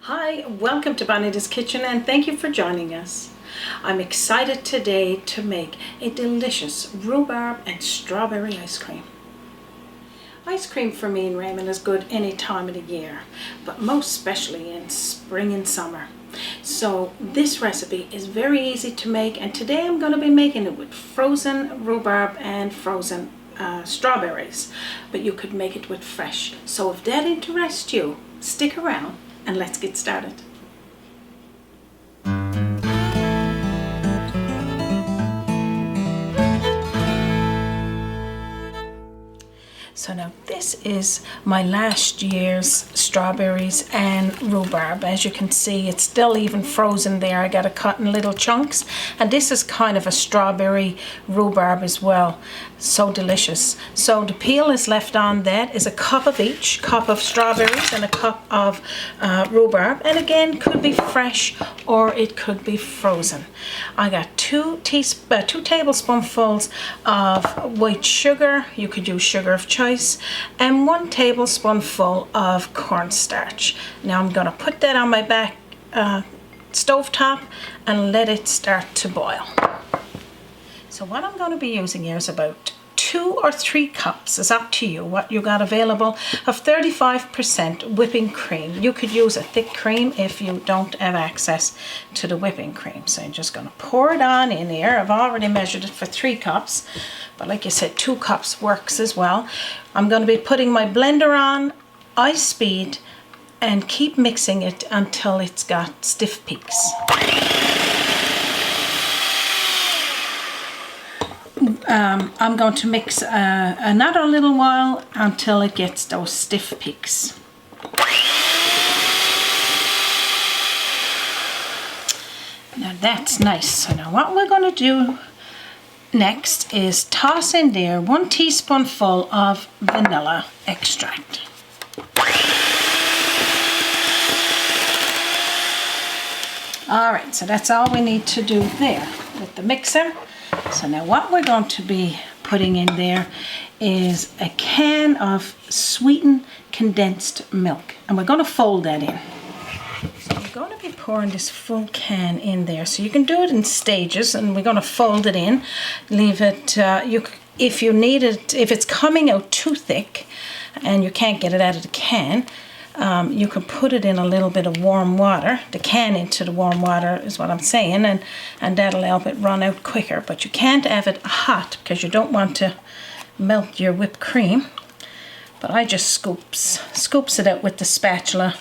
Hi, welcome to Bonita's Kitchen and thank you for joining us. I'm excited today to make a delicious rhubarb and strawberry ice cream. Ice cream for me and Raymond is good any time of the year, but most especially in spring and summer. So this recipe is very easy to make, and today I'm going to be making it with frozen rhubarb and frozen strawberries, but you could make it with fresh. So if that interests you, stick around and let's get started. So now this is my last year's strawberries and rhubarb. As you can see, it's still even frozen there. I got it cut in little chunks, and this is kind of a strawberry rhubarb as well. So delicious. So the peel is left on. That is a cup of each, cup of strawberries and a cup of rhubarb, and again could be fresh or it could be frozen. I got two tablespoonfuls of white sugar. You could use sugar of choice, and 1 tablespoonful of cornstarch. Now I'm going to put that on my back stove top and let it start to boil. So what I'm going to be using here is about 2 or 3 cups, is up to you what you got available, of 35% whipping cream. You could use a thick cream if you don't have access to the whipping cream. So I'm just going to pour it on in here. I've already measured it for 3 cups, but like you said, 2 cups works as well. I'm going to be putting my blender on high speed and keep mixing it until it's got stiff peaks. I'm going to mix another little while until it gets those stiff peaks. Now that's nice. So now what we're going to do next is toss in there 1 teaspoonful of vanilla extract. Alright, so that's all we need to do there with the mixer. So now what we're going to be putting in there is a can of sweetened condensed milk, and we're going to fold that in. So we're going to be pouring this full can in there. So you can do it in stages, and we're going to fold it in. Leave it, if you need it, if it's coming out too thick and you can't get it out of the can, you can put it in a little bit of warm water, the can into the warm water is what I'm saying, and that'll help it run out quicker. But you can't have it hot because you don't want to melt your whipped cream. But I just scoops it out with the spatula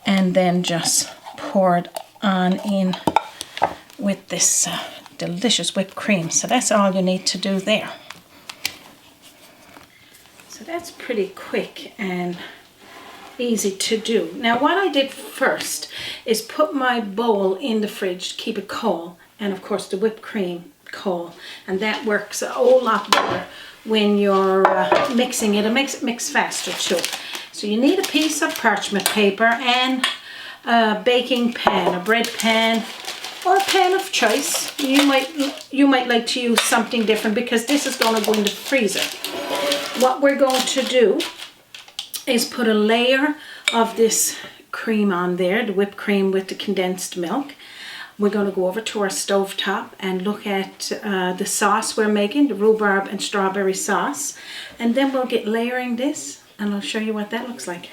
and then just pour it on in with this delicious whipped cream. So that's all you need to do there. So that's pretty quick and easy to do. Now what I did first is put my bowl in the fridge to keep it cold, and of course the whipped cream cold, and that works a whole lot better when you're mixing it. It makes it mix faster too. So you need a piece of parchment paper and a baking pan, a bread pan, or a pan of choice. You might like to use something different because this is going to go in the freezer. What we're going to do is put a layer of this cream on there, the whipped cream with the condensed milk. We're going to go over to our stove top and look at the sauce we're making, the rhubarb and strawberry sauce, and then we'll get layering this and I'll show you what that looks like.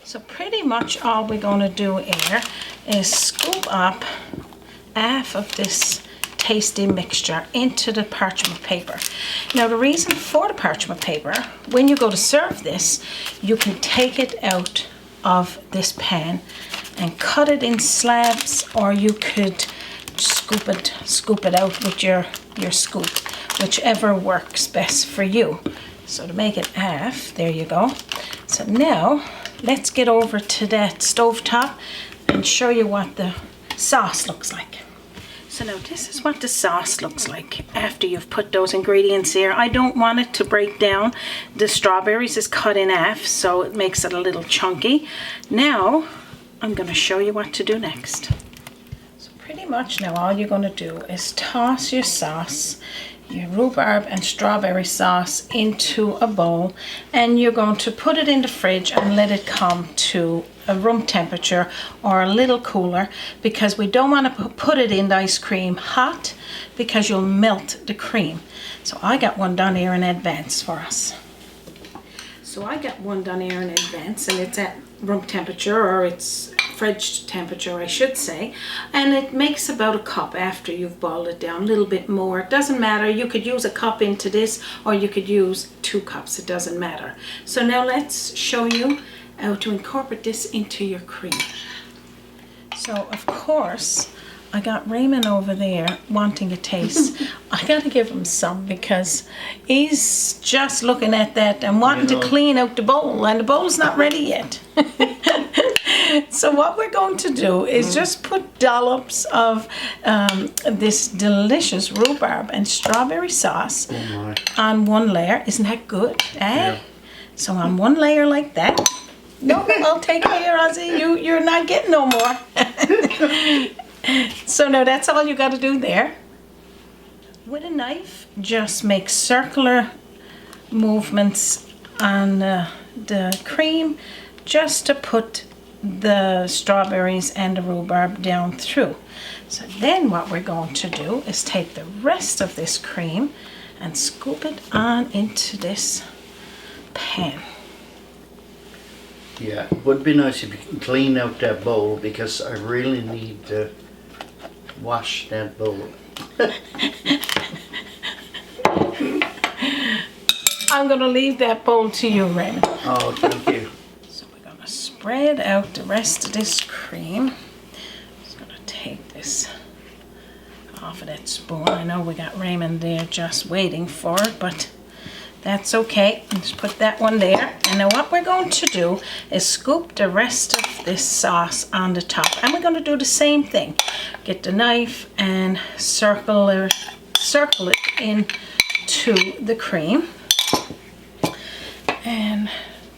So pretty much all we're going to do here is scoop up half of this tasty mixture into the parchment paper. Now the reason for the parchment paper, when you go to serve this, you can take it out of this pan and cut it in slabs, or you could scoop it out with your scoop, whichever works best for you. So to make it half, there you go. So now let's get over to that stove top and show you what the sauce looks like. So now this is what the sauce looks like after you've put those ingredients here. I don't want it to break down. The strawberries is cut in half, so it makes it a little chunky. Now I'm going to show you what to do next. So pretty much now all you're going to do is toss your sauce your rhubarb and strawberry sauce into a bowl, and you're going to put it in the fridge and let it come to a room temperature or a little cooler, because we don't want to put it in the ice cream hot because you'll melt the cream. So I got one done here in advance for us. So I got one done here in advance, and it's at room temperature, or it's fridge temperature I should say, and it makes about a cup after you've boiled it down, a little bit more. It doesn't matter, you could use a cup into this or you could use 2 cups, it doesn't matter. So now let's show you how to incorporate this into your cream. So of course I got Raymond over there wanting a taste. I gotta give him some because he's just looking at that and wanting to clean out the bowl, and the bowl's not ready yet. So what we're going to do is just put dollops of this delicious rhubarb and strawberry sauce on one layer. Isn't that good? Yeah. So on one layer like that. No, I'll take it here, Ozzy. You're not getting no more. So now that's all you got to do there. With a knife, just make circular movements on the cream just to put the strawberries and the rhubarb down through. So then what we're going to do is take the rest of this cream and scoop it on into this pan. Yeah, it would be nice if you can clean out that bowl, because I really need to wash that bowl. I'm going to leave that bowl to you, Raymond. Oh, thank you. So we're going to spread out the rest of this cream. Just going to take this off of that spoon. I know we got Raymond there just waiting for it, but that's okay. Let's put that one there. And now what we're going to do is scoop the rest of this sauce on the top. And we're going to do the same thing. Get the knife and circle it into the cream. And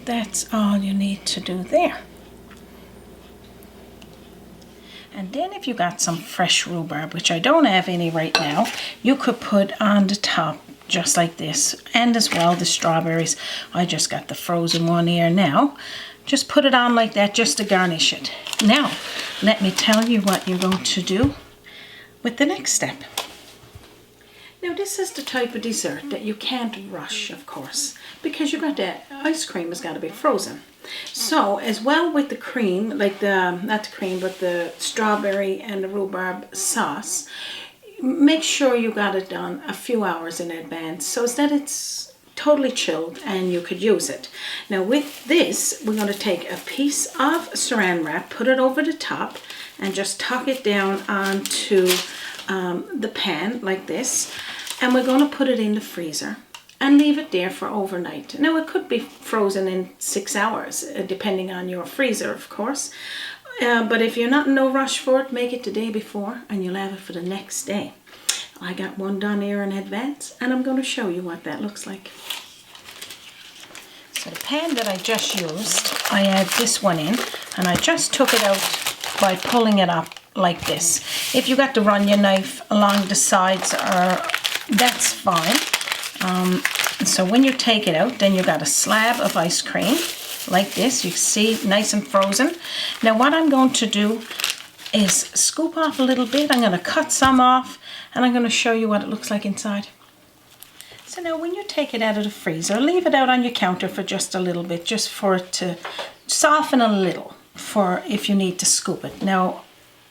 that's all you need to do there. And then if you got some fresh rhubarb, which I don't have any right now, you could put on the top just like this, and as well the strawberries. I just got the frozen one here now. Just put it on like that just to garnish it. Now let me tell you what you're going to do with the next step. Now this is the type of dessert that you can't rush, of course, because you got that ice cream has got to be frozen. So as well with the cream, like not the cream but the strawberry and the rhubarb sauce, make sure you got it done a few hours in advance so that it's totally chilled and you could use it. Now with this, we're going to take a piece of saran wrap, put it over the top, and just tuck it down onto the pan like this. And we're going to put it in the freezer and leave it there for overnight. Now it could be frozen in 6 hours, depending on your freezer, of course. But if you're not in no rush for it, make it the day before and you'll have it for the next day. I got one done here in advance and I'm going to show you what that looks like. So the pan that I just used, I add this one in, and I just took it out by pulling it up like this. If you got to run your knife along the sides, that's fine. So when you take it out, then you got a slab of ice cream like this. You can see nice and frozen. Now what I'm going to do is scoop off a little bit. I'm going to cut some off and I'm going to show you what it looks like inside. So now when you take it out of the freezer, leave it out on your counter for just a little bit, just for it to soften a little for if you need to scoop it. Now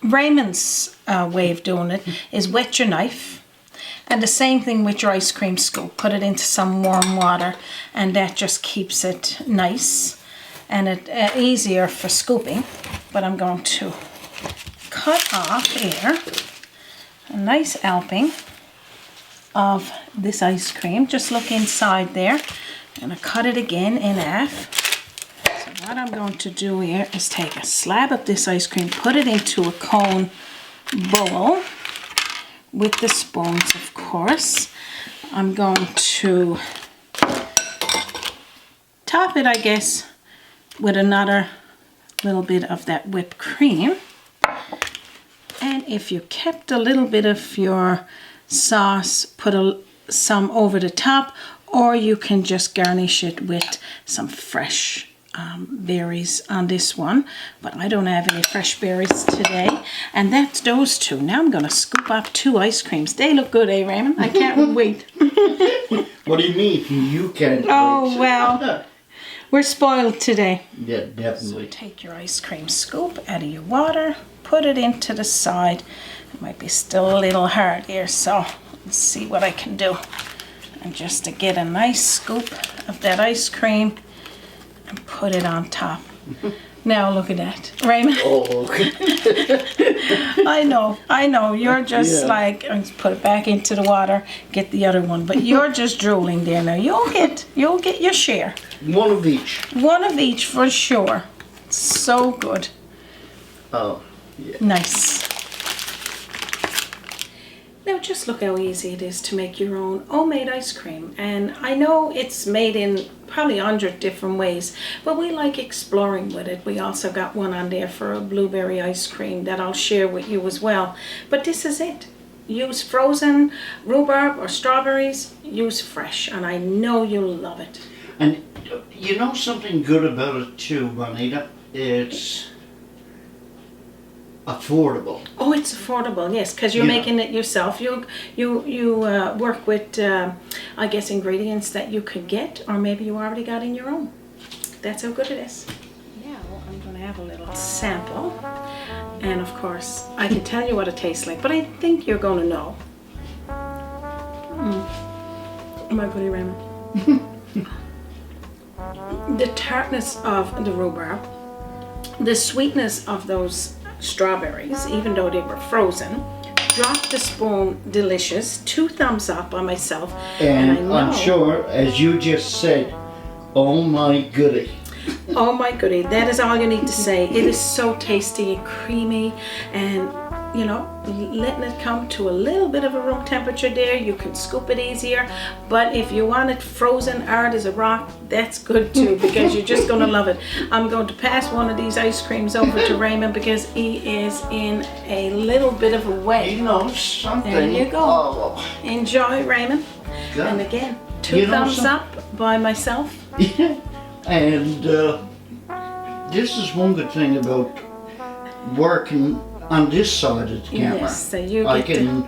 Raymond's way of doing it is wet your knife. And the same thing with your ice cream scoop. Put it into some warm water and that just keeps it nice and easier for scooping. But I'm going to cut off here a nice helping of this ice cream. Just look inside there. I'm going to cut it again in half. So what I'm going to do here is take a slab of this ice cream, put it into a cone bowl with the spoons, of course. I'm going to top it, I guess, with another little bit of that whipped cream. And if you kept a little bit of your sauce, put a some over the top, or you can just garnish it with some fresh berries on this one, but I don't have any fresh berries today. And that's those two. Now I'm going to scoop up 2 ice creams. They look good, eh, Raymond? I can't wait. What do you mean you can't Oh, wait? well, we're spoiled today. Yeah, definitely. So take your ice cream scoop out of your water, put it into the side. It might be still a little hard here, so let's see what I can do. And just to get a nice scoop of that ice cream and put it on top. Now look at that, Raymond. Oh, okay. I know, you're just like, let's put it back into the water, get the other one, but you're just drooling there now. You'll get your share. One of each. One of each for sure. So good. Oh, yeah. Nice. Now just look how easy it is to make your own homemade ice cream. And I know it's made in probably 100 different ways, but we like exploring with it. We also got one on there for a blueberry ice cream that I'll share with you as well. But this is it. Use frozen rhubarb or strawberries, use fresh, and I know you'll love it. And you know something good about it too, Bonita? It's affordable. Oh, it's affordable, yes, because you're making it yourself. You work with, I guess, ingredients that you could get, or maybe you already got in your own. That's how good it is. Now I'm going to have a little sample, and of course I can tell you what it tastes like, but I think you're going to know. My goody Raymond. The tartness of the rhubarb, the sweetness of those strawberries, even though they were frozen. Drop the spoon, delicious. 2 thumbs up by myself. And I know, I'm sure, as you just said, oh my goody. oh my goody, that is all you need to say. It is so tasty and creamy, and you know, letting it come to a little bit of a room temperature there, you can scoop it easier. But if you want it frozen hard as a rock, that's good too, because you're just going to love it. I'm going to pass one of these ice creams over to Raymond because he is in a little bit of a way. You know something. There you go. Oh. Enjoy, Raymond. God. And again, 2 thumbs up by myself. Yeah. And this is one good thing about working on this side of the camera. Yes, so you I get can,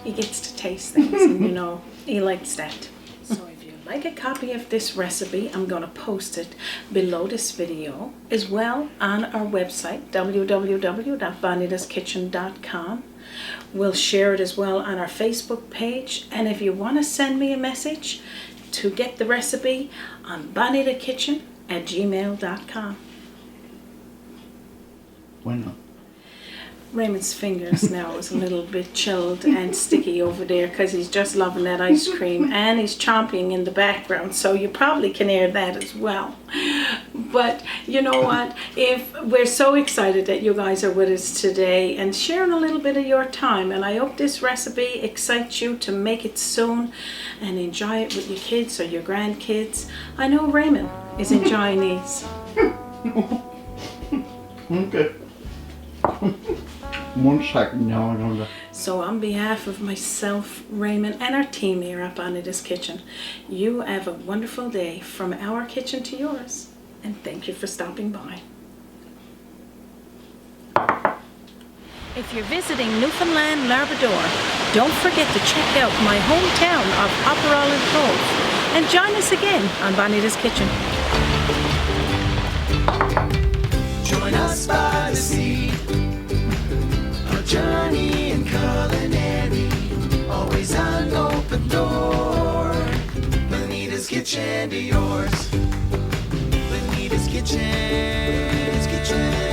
he gets to taste things, and you know, he likes that. So if you'd like a copy of this recipe, I'm going to post it below this video, as well on our website, www.bonitaskitchen.com. We'll share it as well on our Facebook page, and if you want to send me a message to get the recipe, on bonitakitchen@gmail.com. Why not? Raymond's fingers now is a little bit chilled and sticky over there because he's just loving that ice cream, and he's chomping in the background, so you probably can hear that as well. But you know what, if we're so excited that you guys are with us today and sharing a little bit of your time, and I hope this recipe excites you to make it soon and enjoy it with your kids or your grandkids. I know Raymond is enjoying these. Okay. 1 second now, I'm gonna. So on behalf of myself, Raymond, and our team here at Bonita's Kitchen, you have a wonderful day from our kitchen to yours, and thank you for stopping by. If you're visiting Newfoundland, Labrador, don't forget to check out my hometown of Upper Cove, and join us again on Bonita's Kitchen. Join us by the sea, a journey in culinary, always an open door. Bonita's Kitchen to yours. Bonita's Kitchen.